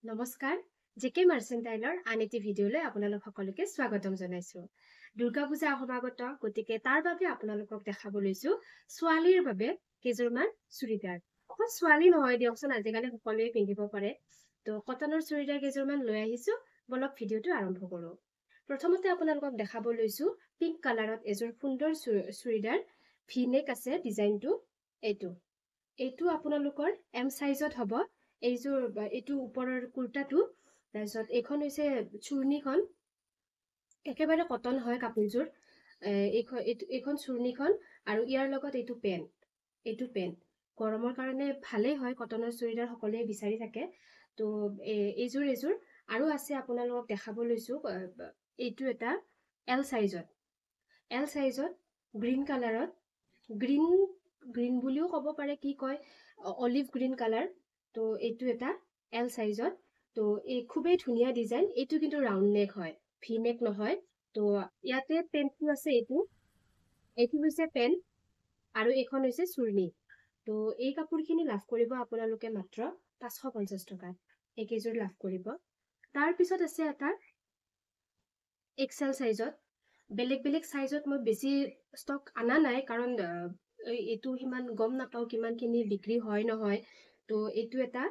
নমস্কাৰ জেকে মাৰ্চেণ্টাইলৰ আন এটি ভিডিঅ'লৈ আপোনালোক সকলোকে স্বাগতম জনাইছো। দুৰ্গা পূজা সমাগত গতিকে তাৰ বাবে আপোনালোকক দেখাব লৈছো ছোৱালীৰ বাবে কেইযোৰমান চুৰিদাৰ। অকল ছোৱালী নহয় দিয়কচোন, আজিকালি সকলোৱে পিন্ধিব পাৰে। তো কটনৰ চুৰিদাৰ কেইযোৰমান লৈ আহিছো, বলক ভিডিঅ'টো আৰম্ভ কৰো। প্ৰথমতে আপোনালোকক দেখাব লৈছো পিংক কালাৰত এযোৰ সুন্দৰ চুৰিদাৰ। ভি নেক আছে ডিজাইনটো। এইটো আপোনালোকৰ এম সাইজত হ'ব। এইটো ওপৰৰ কুৰ্তাটো। তাৰপিছত এইখন হৈছে চুৰ্ণিখন, একেবাৰে কটন হয় কাপোৰযোৰ। এইখন চুৰ্ণিখন আৰু ইয়াৰ লগত এইটো পেণ্ট গৰমৰ কাৰণে ভালেই হয়। কটনৰ চুৰিদাৰ সকলোৱে বিচাৰি থাকে। তো এইযোৰ আৰু আছে আপোনালোকক দেখাব লৈছো। এইটো এটা এল সাইজত গ্ৰীণ কালাৰত, গ্ৰীণ বুলিও ক'ব পাৰে, কি কয় অলিভ গ্ৰীণ কালাৰ। তো এইটো এটা এল সাইজত। তো এই খুবেই ধুনীয়া ডিজাইন। এইটো কিন্তু ৰাউণ্ড নেক হয়, ভি নেক নহয়। তো ইয়াতে পেণ্টটো আছে। এইটো হৈছে পেণ্ট আৰু এইখন হৈছে চুৰ্ণি। তো এই কাপোৰখিনি লাভ কৰিব আপোনালোকে মাত্ৰ 550 টকাত। এইকেইযোৰ লাভ কৰিব। তাৰপিছত আছে এটা এক্সেল সাইজত। বেলেগ সাইজত মই বেছি ষ্টক আনা নাই, কাৰণ এইটো সিমান গম নাপাওঁ কিমানখিনি বিক্ৰী হয় নহয়। তো এইটো এটা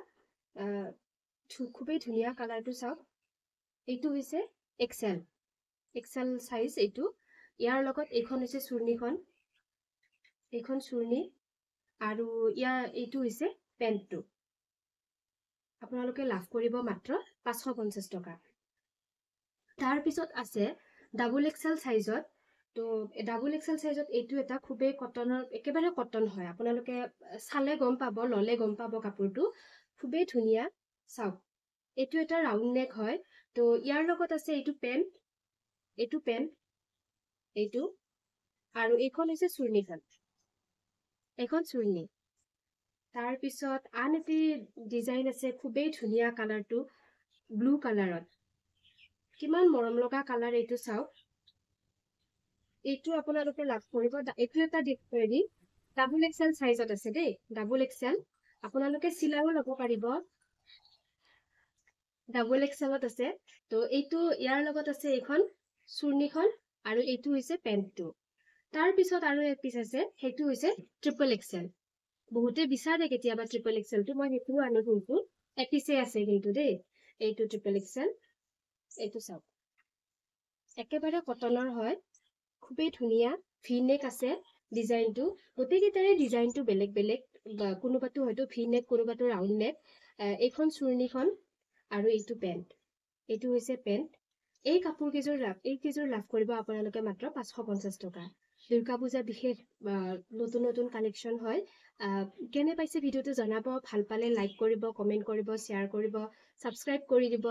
খুবেই ধুনীয়া কালাৰটো চাওক। এইটো হৈছে এক্সেল সাইজ। ইয়াৰ লগত এইখন হৈছে চুৰ্ণিখন, এইখন চুৰ্ণি আৰু এইটো হৈছে পেণ্টটো। আপোনালোকে লাভ কৰিব মাত্ৰ 550 টকা। তাৰপিছত আছে ডাবল এক্সেল সাইজত। তো ডাবল এক্সেল সাইজত এইটো এটা খুবেই কটনৰ, একেবাৰে কটন হয়। আপোনালোকে চালে গম পাব, ললে গম পাব কাপোৰটো খুবেই ধুনীয়া। চাওক, এইটো এটা ৰাউণ্ড নেক হয়। তো ইয়াৰ লগত আছে এইটো পেণ্ট আৰু এইখন হৈছে চুৰ্ণিখন, এইখন চুৰ্ণি। তাৰপিছত আন এটি ডিজাইন আছে, খুবেই ধুনীয়া কালাৰটো, ব্লু কালাৰত। কিমান মৰম লগা কালাৰ এইটো চাওক। এইটো আপোনালোকে লাভ কৰিব। এইটো এটা ডাবল এক্সেল সাইজত আছে দেই, ডাবল এক্সেল। আপোনালোকে চিলাইও ল'ব পাৰিব, ডাবল এক্সেলত আছে। তো ইয়াৰ লগত আছে এইখন চুৰ্ণিখন আৰু এইটো হৈছে পেণ্টটো। তাৰপিছত আৰু এক পিচ আছে, সেইটো হৈছে ট্ৰিপল এক্সেল। বহুতে বিচাৰে কেতিয়াবা ট্ৰিপল এক্সেলটো, মই সেইটোও আনি থৈছো। এপিচে আছে কিন্তু দেই। এইটো ট্ৰিপল এক্সেল। এইটো চাওক, একেবাৰে কটনৰ হয়, খুবেই ধুনীয়া। ভি নেক আছে ডিজাইনটো। গোটেইকেইটাৰে ডিজাইনটো বেলেগ, কোনোবাটো হয়তো ভি নেক, কোনোবাটো ৰাউণ্ড নেক। এইখন চুৰ্ণিখন আৰু এইটো পেণ্ট, এইটো হৈছে পেণ্ট। এই কেইযোৰ লাভ কৰিব আপোনালোকে মাত্ৰ 550 টকা। দুৰ্গা পূজা বিশেষ নতুন কালেকশ্যন হয়। কেনে পাইছে ভিডিঅ'টো জনাব। ভাল পালে লাইক কৰিব, কমেণ্ট কৰিব, শ্বেয়াৰ কৰিব, ছাবস্ক্ৰাইব কৰি দিব।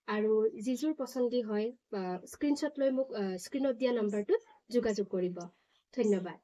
আৰু যিযোৰ পচন্দি হয় স্ক্ৰীনশ্বট লৈ মোক স্ক্ৰীনত দিয়া নম্বৰটোত যোগাযোগ কৰিব। ধন্যবাদ।